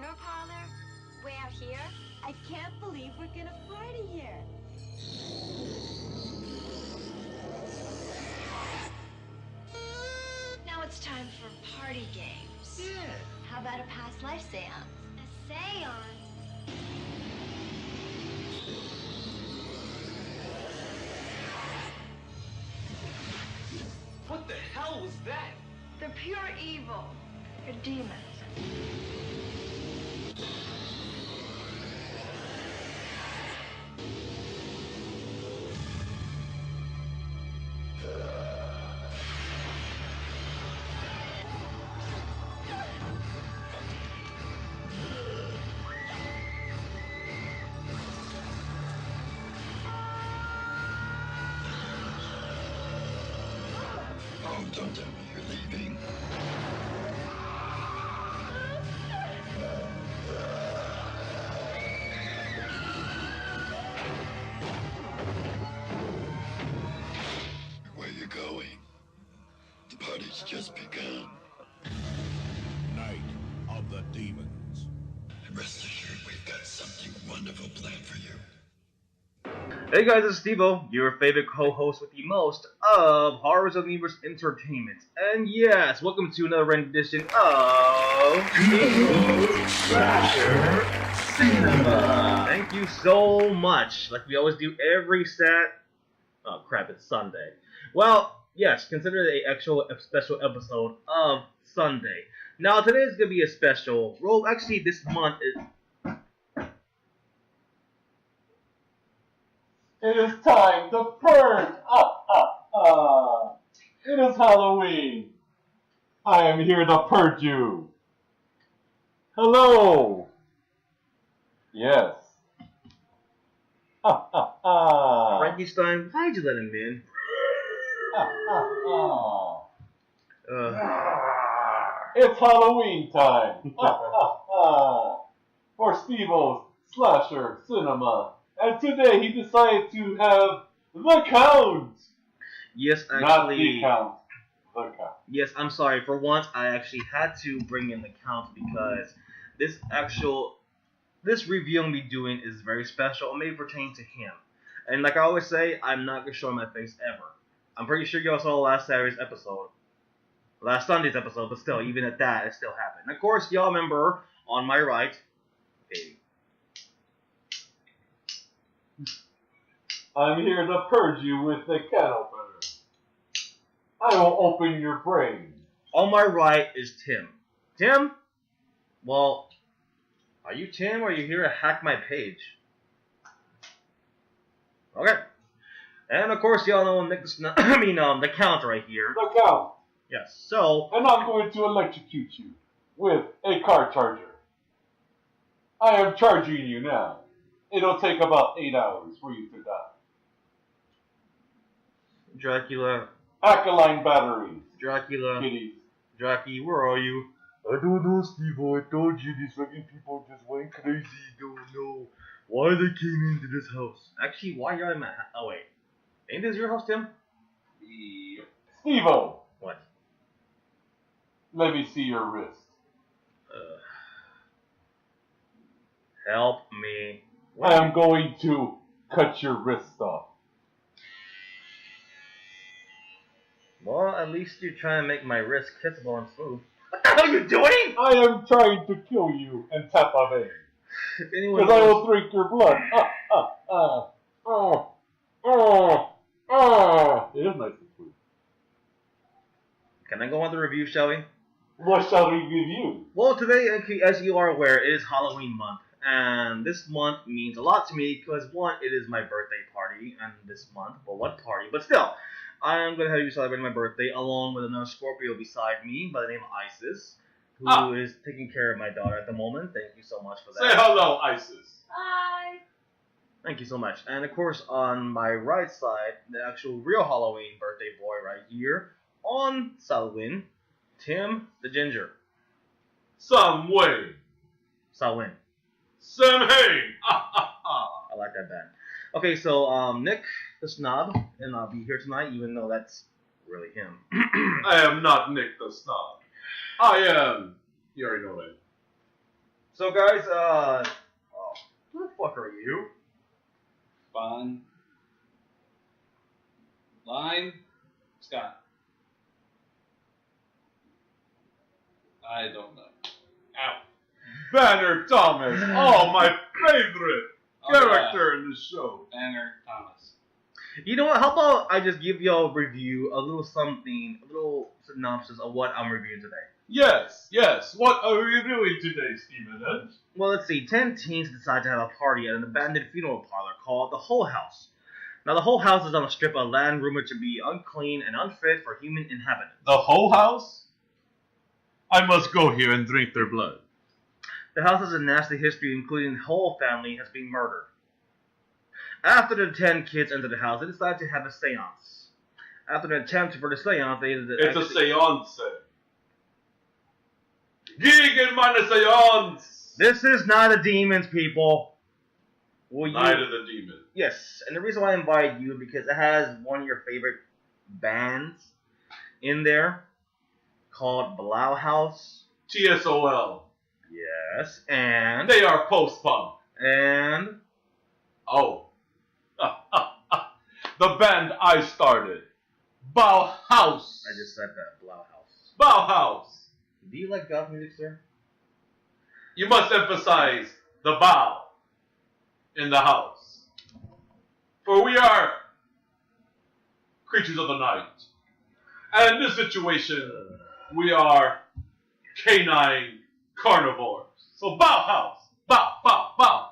your parlor? Way out here? I can't believe we're gonna party here. Now it's time for party games. Yeah. How about a past life seance? A seance? What the hell was that? They're pure evil. They're demons. Oh, don't tell me you're leaving. Where you going? The party's just begun. Night of the Demons. And rest assured we've got something wonderful planned for you. Hey guys, it's Steve-O, your favorite co-host with the most of Horrors of the Universe Entertainment. And yes, welcome to another rendition of Slasher Cinema. Thank you so much. Like we always do every oh crap, it's Sunday. Well, yes, consider it a actual special episode of Sunday. Now today is going to be a special, well actually this month is... It is time to purge! It is Halloween! I am here to purge you! Hello! Yes. Frankenstein, why'd you let him in? It's Halloween time! For Steve-O's Slasher Cinema. And today he decided to have the count! Yes, actually... Not the count. The count. Yes, I'm sorry. For once, I actually had to bring in the count because this review I'm going to be doing is very special. It may pertain to him. And like I always say, I'm not going to show my face ever. I'm pretty sure y'all saw last Sunday's episode, but still, even at that, it still happened. And of course, y'all remember, on my right, baby. I'm here to purge you with the can opener. I will open your brain. On my right is Tim. Tim? Well, are you Tim or are you here to hack my page? Okay. And of course, y'all know the count right here. The count. Yes, so... And I'm going to electrocute you with a car charger. I am charging you now. It'll take about 8 hours for you to die. Dracula. Alkaline batteries. Dracula. Kitties. Draki, where are you? I don't know, Steve-O. I told you these fucking people just went crazy. Don't know why they came into this house. Actually, why are you in my house? Oh, wait. Ain't this your house, Tim? Steve-O. What? Let me see your wrist. Help me. I am going to cut your wrist off. Well, at least you're trying to make my wrist kissable and smooth. What the hell are you doing? I am trying to kill you and tap a vein. If anyone Because I will drink your blood. It is nice and sweet. Can I go on the review, shall we? What shall we review? Well, today, as you are aware, it is Halloween month. And this month means a lot to me because, one, it is my birthday party and this month. Well, what party? But still, I am going to have you celebrate my birthday along with another Scorpio beside me by the name of Isis, who is taking care of my daughter at the moment. Thank you so much for that. Say hello, Isis. Hi. Thank you so much. And of course, on my right side, the actual real Halloween birthday boy right here, on Salwin, Tim the Ginger. Some way. Salwin. Some hey. I like that band. Okay, so Nick the Snob, and I'll be here tonight, even though that's really him. I am not Nick the Snob. I am, you already know that, So guys, who the fuck are you? Fine. Line. Scott. I don't know. Ow. Banner Thomas. Oh, my favorite character in the show. Banner Thomas. You know what? How about I just give y'all a review, a little something, a little synopsis of what I'm reviewing today. Yes. What are we doing today, Steven? Well, let's see. 10 teens decide to have a party at an abandoned funeral parlor called the Whole House. Now, the Whole House is on a strip of land rumored to be unclean and unfit for human inhabitants. The whole house? I must go here and drink their blood. The house has a nasty history, including the whole family has been murdered. After the 10 kids enter the house, they decide to have a seance. After the attempt for the seance, It's a seance. Gegen meine seance! This is not a demons, people. Night of the Demon. Yes, and the reason why I invited you is because it has one of your favorite bands in there called Blauhaus. TSOL. Yes, and They are post-punk. and Oh. The band I started. Bauhaus. I just said that, Blauhaus. Bauhaus. Do you like goth music, sir? You must emphasize the bow in the house. For we are creatures of the night. And in this situation, we are canine carnivores. So Bauhaus. Bow, bow, bow.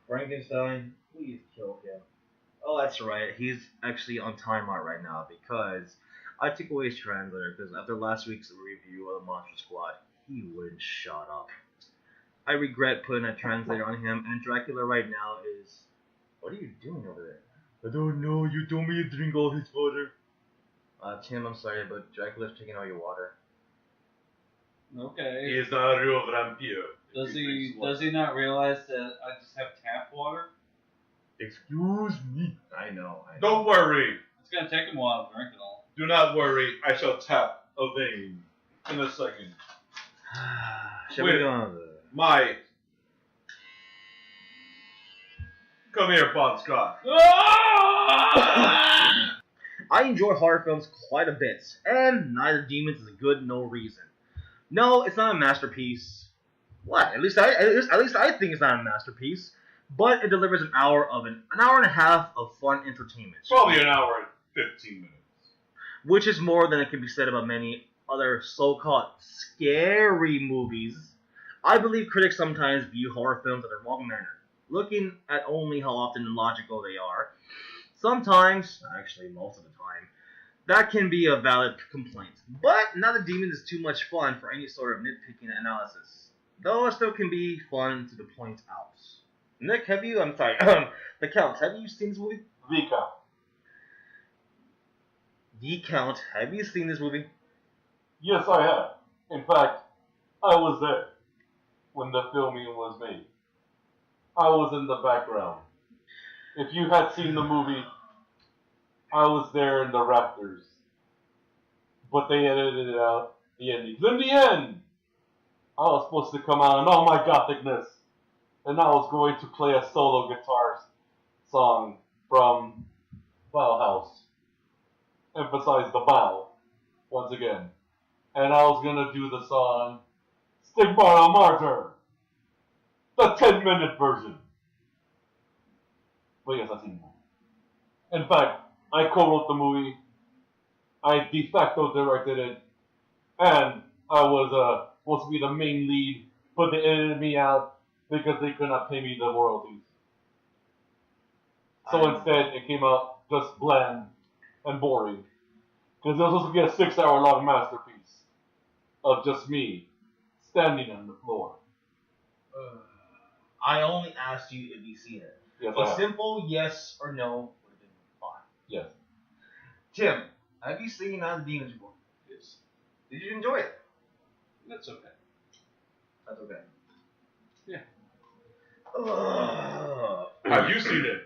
Frankenstein, please kill him. Oh, that's right. He's actually on timeout right now because I took away his translator because after last week's review of the Monster Squad, he wouldn't shut up. I regret putting a translator on him, and Dracula right now is... What are you doing over there? I don't know, you told me to drink all his water. Tim, I'm sorry, but Dracula's taking all your water. Okay. He is not a real vampire. Does he not realize that I just have tap water? Excuse me. I know. Don't worry. It's gonna take him a while to drink it all. Do not worry. I shall tap a vein in a second. Shall we go on the... My... Come here, Bon Scott. I enjoy horror films quite a bit, and Night of the Demons is a good no reason. No, it's not a masterpiece. What? At least I think it's not a masterpiece. But it delivers an hour and a half of fun entertainment. Probably an hour and 15 minutes. Which is more than it can be said about many other so-called scary movies. I believe critics sometimes view horror films in the wrong manner, looking at only how often illogical they are. Sometimes, actually most of the time, that can be a valid complaint. But Not a Demon is too much fun for any sort of nitpicking analysis. Though it still can be fun to the point out. Nick, the Count, have you seen this movie? The Count, have you seen this movie? Yes, I have. In fact, I was there when the filming was made. I was in the background. If you had seen the movie, I was there in the rafters. But they edited it out, the endings. In the end, I was supposed to come out in all my gothicness. And I was going to play a solo guitar song from Bauhaus. Emphasize the bow, once again. And I was going to do the song Stigmata Martyr, the 10-minute version. But yes, I've seen that. In fact, I co-wrote the movie, I de facto directed it, and I was supposed to be the main lead, but they edited me out because they could not pay me the royalties. So instead, it came out just bland and boring. Because it was supposed to be a 6-hour-long masterpiece of just me standing on the floor. I only asked you if you seen it. Yes, A simple yes or no would have been fine. Yes. Tim, have you seen Night of the Demons before? Yes. Did you enjoy it? That's okay. That's okay. Yeah. Ugh. Have you seen it?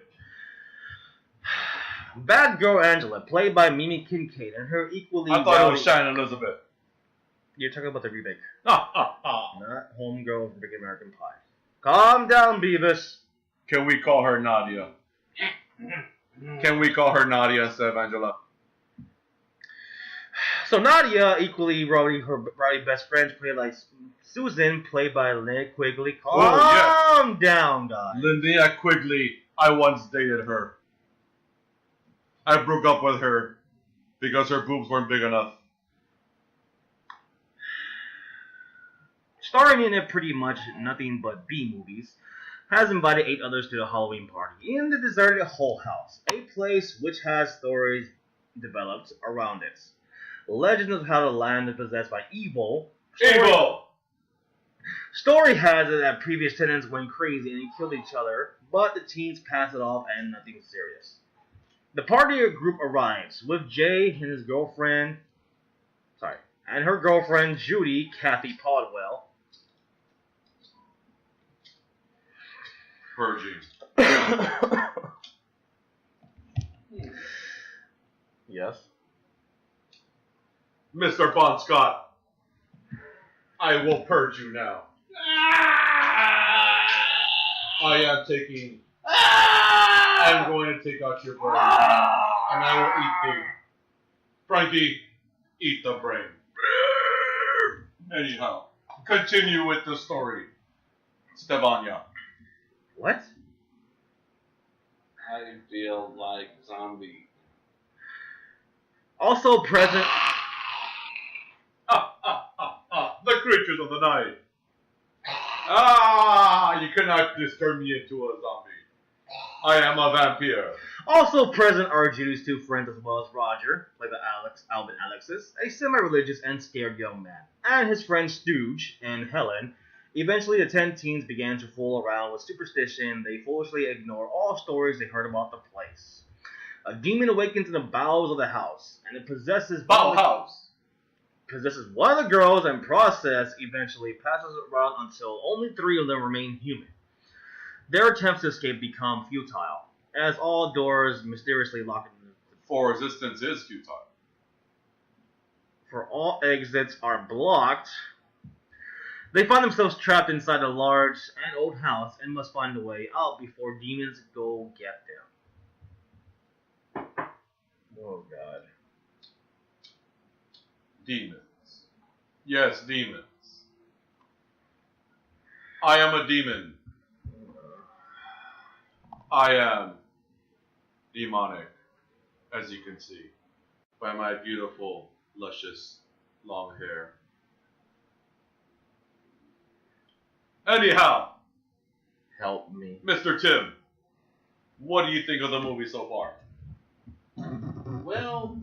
Bad girl Angela, played by Mimi Kincaid, and her equally I thought it was Shannon Elizabeth. You're talking about the remake, Ah. not Homegirl Big American Pie. Calm down, Beavis. Can we call her Nadia? Can we call her Nadia instead of Angela? So Nadia, equally Rowdy's best friend, played like Susan, played by Linnea Quigley. Calm down, guys. Linnea Quigley. I once dated her. I broke up with her because her boobs weren't big enough. Starring in it pretty much nothing but B movies, has invited 8 others to the Halloween party in the deserted Hull House, a place which has stories developed around it. Legends of how the land is possessed by evil. Story has it that previous tenants went crazy and killed each other, but the teens pass it off and nothing serious. The party group arrives with Jay and his girlfriend, and her girlfriend Judy, Kathy Podwell. Purging. Yes. Mr. Bon Scott, I will purge you now. I'm going to take out your brain, and I will eat thee. Frankie, eat the brain. Anyhow, continue with the story. Stevania. What? I feel like zombie. Also present. The creatures of the night. You cannot disturb me into a zombie. I am a vampire. Also present are Judy's 2 friends as well as Roger, played by Alvin Alexis, a semi-religious and scared young man, and his friends Stooge and Helen. Eventually, the 10 teens began to fool around with superstition. They foolishly ignore all stories they heard about the place. A demon awakens in the bowels of the house, and it possesses one of the girls, and process eventually passes around until only 3 of them remain human. Their attempts to escape become futile, as all doors mysteriously lock in. For resistance is futile. For all exits are blocked. They find themselves trapped inside a large and old house and must find a way out before demons go get them. Oh god. Demons. Yes, demons. I am a demon. I am demonic, as you can see, by my beautiful, luscious, long hair. Anyhow, Help me. Mr. Tim, what do you think of the movie so far? Well,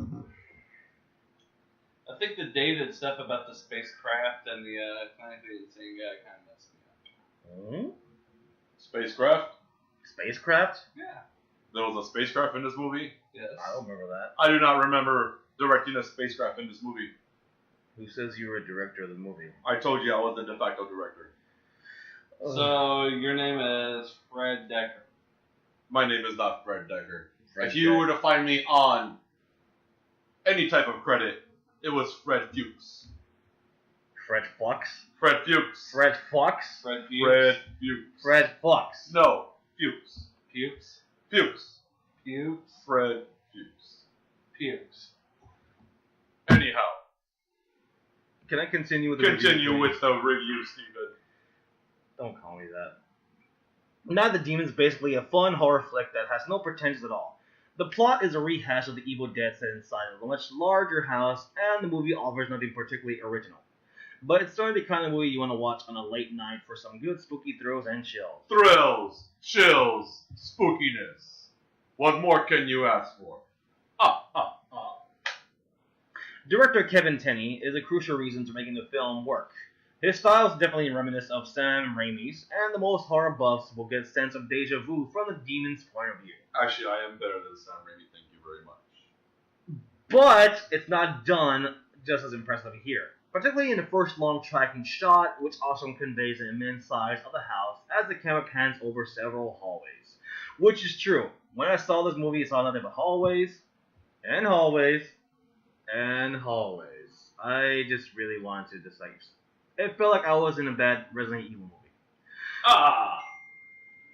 I think the dated stuff about the spacecraft and the thing kind of messed me up. Spacecraft? Spacecraft? Yeah. There was a spacecraft in this movie? Yes. I don't remember that. I do not remember directing a spacecraft in this movie. Who says you were a director of the movie? I told you I was the de facto director. So your name is Fred Decker. My name is not Fred Decker. Fred If you were to find me on any type of credit, it was Fred Fuchs. Fred Fox? Fred Fuchs. Fred Fox? Fred Fred Fuchs. Fuchs. Fred Fox. No, Fuchs. Pukes. Fuchs. Pukes. Fred Fuchs. Pukes. Anyhow, Can I continue with the continue review, with the review, Steven. Don't call me that. Now the Demon is basically a fun horror flick that has no pretensions at all. The plot is a rehash of the Evil Dead set inside of a much larger house, and the movie offers nothing particularly original. But it's sort of the kind of movie you want to watch on a late night for some good spooky thrills and chills. Thrills, chills, spookiness. What more can you ask for? Director Kevin Tenney is a crucial reason to making the film work. His style is definitely reminiscent of Sam Raimi's, and the most horror buffs will get a sense of deja vu from the demon's point of view. Actually, I am better than Sam Raimi, thank you very much. But it's not done just as impressively here, particularly in the first long tracking shot, which also conveys the immense size of the house as the camera pans over several hallways. Which is true. When I saw this movie, I saw nothing but hallways, and hallways, and hallways. I just really wanted to just like, it felt like I was in a bad Resident Evil movie. Ah!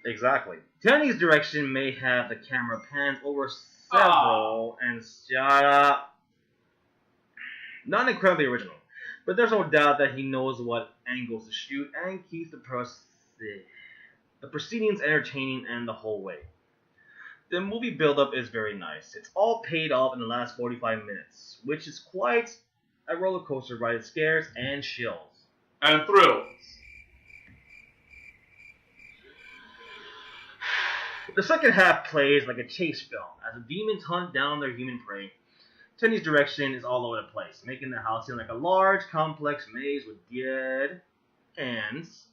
Exactly. Tenny's direction may have the camera pans over several and shut up. Not incredibly original, but there's no doubt that he knows what angles to shoot and keeps the proceedings entertaining and the whole way. The movie build-up is very nice. It's all paid off in the last 45 minutes, which is quite a roller coaster ride of scares and chills. And thrills. The second half plays like a chase film, as the demons hunt down their human prey. Tenny's direction is all over the place, making the house seem like a large, complex maze with dead ends.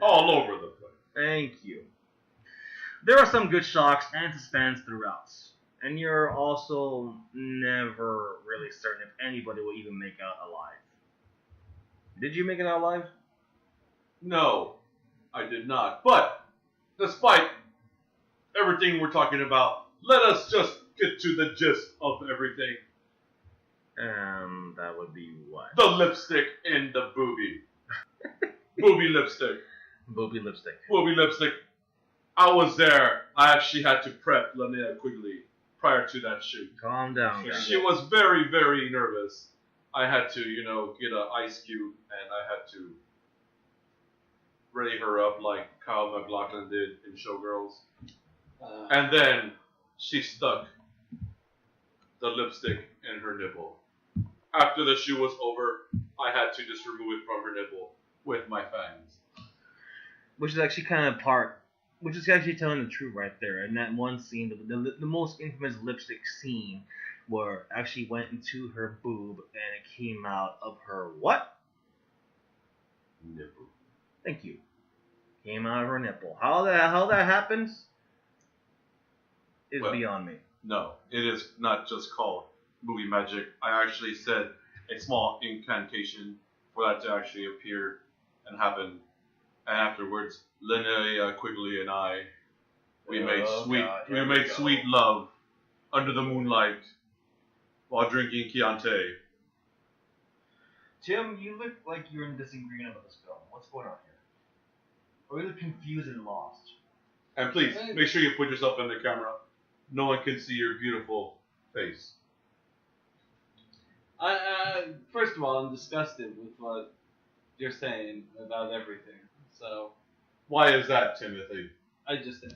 All over the place. Thank you. There are some good shocks and suspense throughout, and you're also never really certain if anybody will even make out alive. Did you make it out alive? No, I did not. But, despite everything we're talking about, let us just get to the gist of everything. That would be what? The lipstick in the booby. Booby lipstick. Booby lipstick. Booby lipstick. I was there. I actually had to prep Linnea Quigley prior to that shoot. Calm down, guys. She was very, very nervous. I had to, get an ice cube, and I had to ready her up like Kyle MacLachlan did in Showgirls. And then she stuck the lipstick in her nipple. After the shoot was over, I had to just remove it from her nipple with my fangs. Which is actually telling the truth right there. In that one scene, the most infamous lipstick scene, where actually went into her boob and it came out of her what? Nipple. Thank you. Came out of her nipple. How that happens is beyond me. No, it is not just called movie magic. I actually said a small incantation for that to actually appear and happen. And afterwards, Linnea Quigley and I, we made sweet love under the moonlight while drinking Chianti. Tim, you look like you're in disagreement about this film. What's going on here? Or you look confused and lost. And please, make sure you put yourself in the camera. No one can see your beautiful face. First of all, I'm disgusted with what you're saying about everything. So, why is that, Timothy? I just am.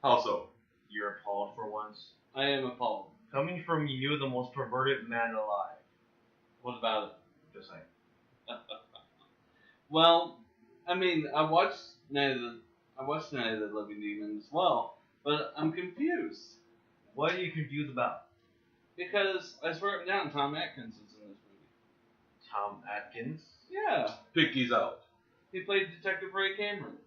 How so? You're appalled for once. I am appalled. Coming from you, the most perverted man alive. What about it? Just saying. Well, I mean, I watched Night of the Living Demons as well, but I'm confused. What are you confused about? Because I swear it down, Tom Atkins is in this movie. Tom Atkins? Yeah. Picky's out. He played Detective Ray Cameron.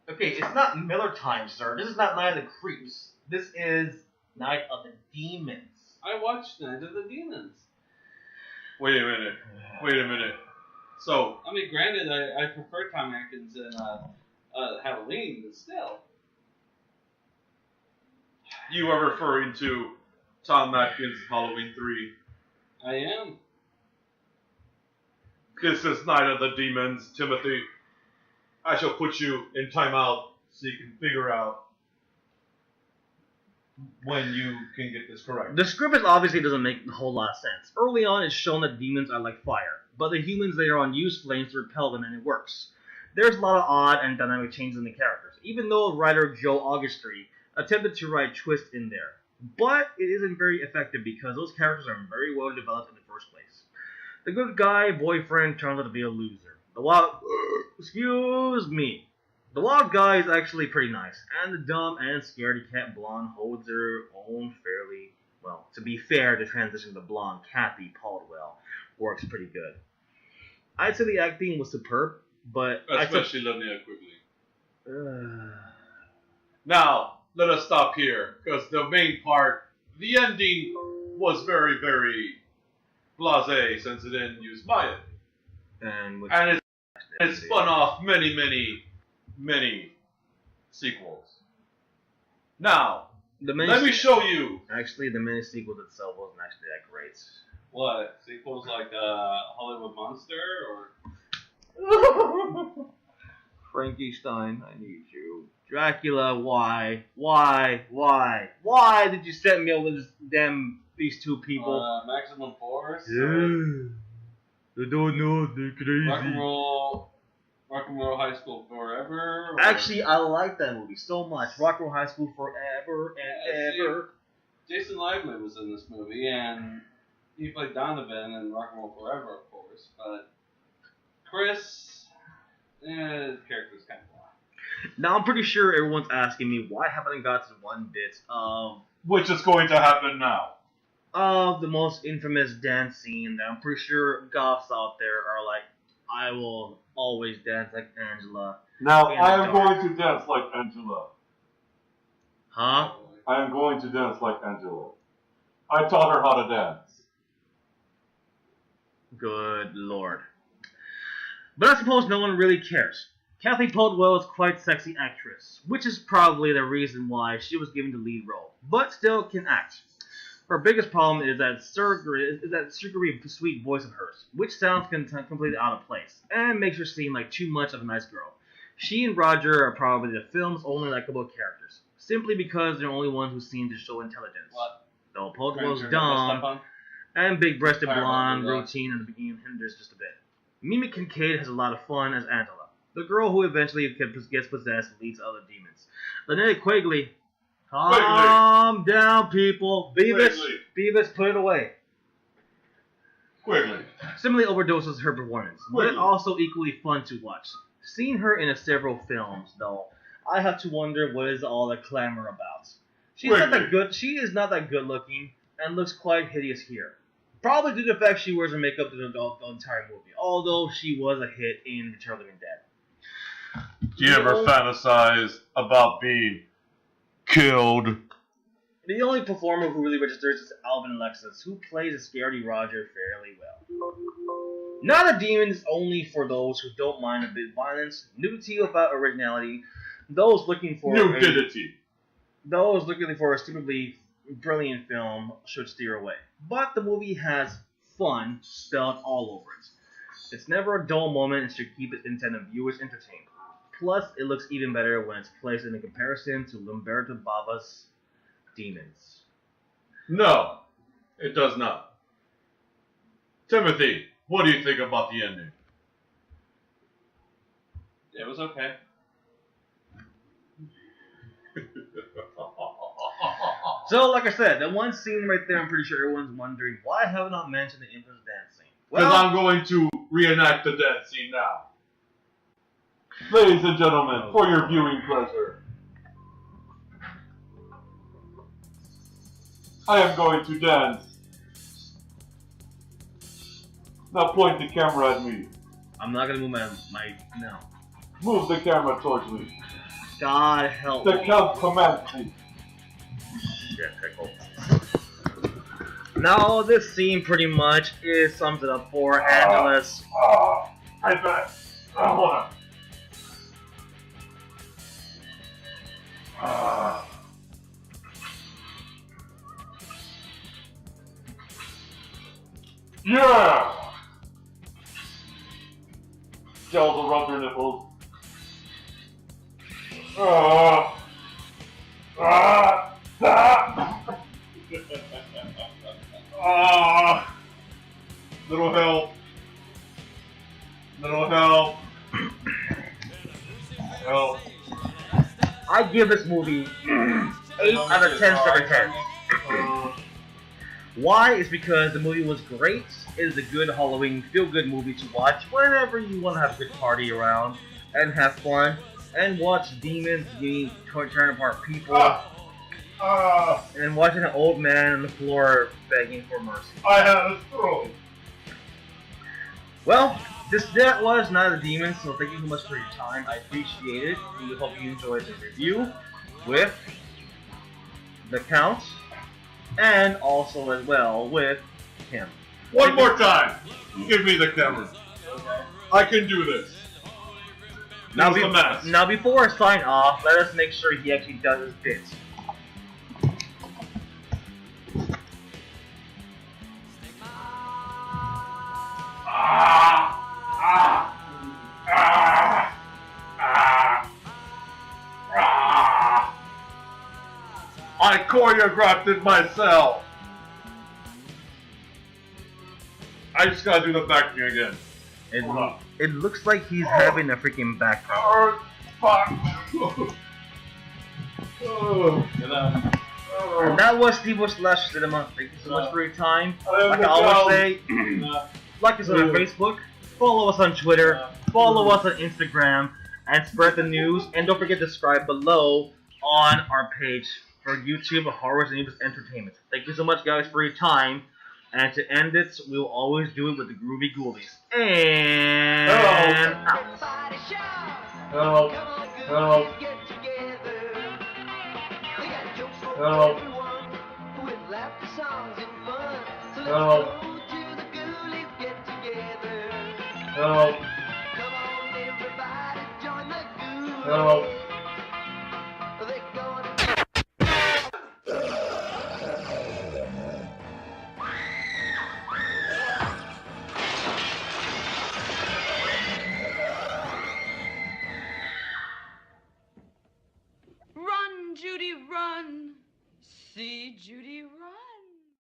Okay, it's not Miller time, sir. This is not Night of the Creeps. This is Night of the Demons. I watched Night of the Demons. Wait a minute. So, I mean, granted, I prefer Tom Atkins in Halloween, but still. you are referring to Tom Atkins' Halloween 3. I am. This is Night of the Demons, Timothy. I shall put you in timeout so you can figure out when you can get this correct. The script obviously doesn't make a whole lot of sense. Early on, it's shown that demons are like fire, but the humans later on use flames to repel them, and it works. There's a lot of odd and dynamic changes in the characters, even though writer Joe Augustry attempted to write twists in there. But it isn't very effective because those characters are very well developed in the first place. The good guy boyfriend turns out to be a loser. The wild guy is actually pretty nice, and the dumb and scaredy cat blonde holds her own fairly well. To be fair, the transition to blonde Kathy Caldwell works pretty good. I'd say the acting was superb, but especially Linnea Quigley. Now, let us stop here, because the main part, the ending, was very, very blasé, since it didn't use Maya. And it spun off many, many, many sequels. Now, let me show you. Actually, the mini sequel itself wasn't actually that great. What? Sequels like Hollywood Monster or Frankenstein, I need you. Dracula, why? Why did you set me up with these two people? Maximum Force? They don't know, they're crazy. Rock and Roll High School Forever? Or... Actually, I like that movie so much. Rock and Roll High School Forever and ever. Jason Lively was in this movie, and he played Donovan in Rock and Roll Forever, of course. But Chris, his character's kind of blah. Now I'm pretty sure everyone's asking me why haven't I gotten one bit of Which is going to happen now. the most infamous dance scene that I'm pretty sure goths out there are like, I will always dance like Angela. Now, In I the am dark. going to dance like Angela. Huh? I am going to dance like Angela. I taught her how to dance. Good lord. But I suppose no one really cares. Kathy Podwell is quite a sexy actress, which is probably the reason why she was given the lead role, but still can act. Her biggest problem is that sugary sweet voice of hers, which sounds completely out of place, and makes her seem like too much of a nice girl. She and Roger are probably the film's only likable characters, simply because they're the only ones who seem to show intelligence. What? Though Podwell's Stranger dumb, Stefan? and big-breasted Sorry, blonde Roger, routine at the beginning hinders just a bit. Mimi Kincaid has a lot of fun as Angela, the girl who eventually gets possessed and leads other demons. Linnea Quigley, calm down, people. Beavis, put it away. Quigley. Similarly overdoses her performance, but also equally fun to watch. Seeing her in several films, though, I have to wonder what is all the clamor about. She is not that good looking, and looks quite hideous here. Probably due to the fact she wears her makeup through the entire movie, although she was a hit in Return of the Living Dead. Do you ever fantasize about being killed? The only performer who really registers is Alvin Alexis, who plays a scaredy Roger fairly well. Not a Demon is only for those who don't mind a bit of violence, nudity without originality, those looking for a stupidly brilliant film should steer away. But the movie has fun spelled all over it. It's never a dull moment and should keep its intended viewers entertained. Plus, it looks even better when it's placed in a comparison to Lamberto Bava's Demons. No, it does not. Timothy, what do you think about the ending? It was okay. So, like I said, that one scene right there, I'm pretty sure everyone's wondering, why have I not mentioned the infamous dance scene? Because I'm going to reenact the dance scene now. Ladies and gentlemen, for your viewing pleasure, I am going to dance. Now point the camera at me. I'm not gonna move my no. Move the camera towards me. God help The me. count commands me. Yeah, pickle. Now, this scene pretty much sums it up for Angela's. I bet. Hold on. Yeah! Gels will rub your nipples. Little help. Little help. Help. I give this movie 8 out of 10 sugar 10. Why? Is because the movie was great. It is a good Halloween feel-good movie to watch whenever you want to have a good party around and have fun and watch demons being torn apart people and watching an old man on the floor begging for mercy. I had a stroke. Well, that was Night of the Demons, so thank you so much for your time. I appreciate it. We hope you enjoyed the review with the Count and also as well with him. One more time. Give me the camera. Okay. I can do this. Now, Use the mask. now before I sign off, let us make sure he actually does his bits. choreographed it myself. I just gotta do the back thing again. Hold on. It looks like he's having a freaking back problem. Fuck. And that was Steve Slash Cinema. Thank you so much for your time. Like I the always say, ground. like us on Facebook, follow us on Twitter, follow us on Instagram, and spread the news. And don't forget to subscribe below on our page for YouTube Horrors and News Entertainment. Thank you so much, guys, for your time. And to end it, we'll always do it with the Groovy Ghoulies. And Help. Help. Help. Help. Help. Help. Run, Judy, run. See Judy run.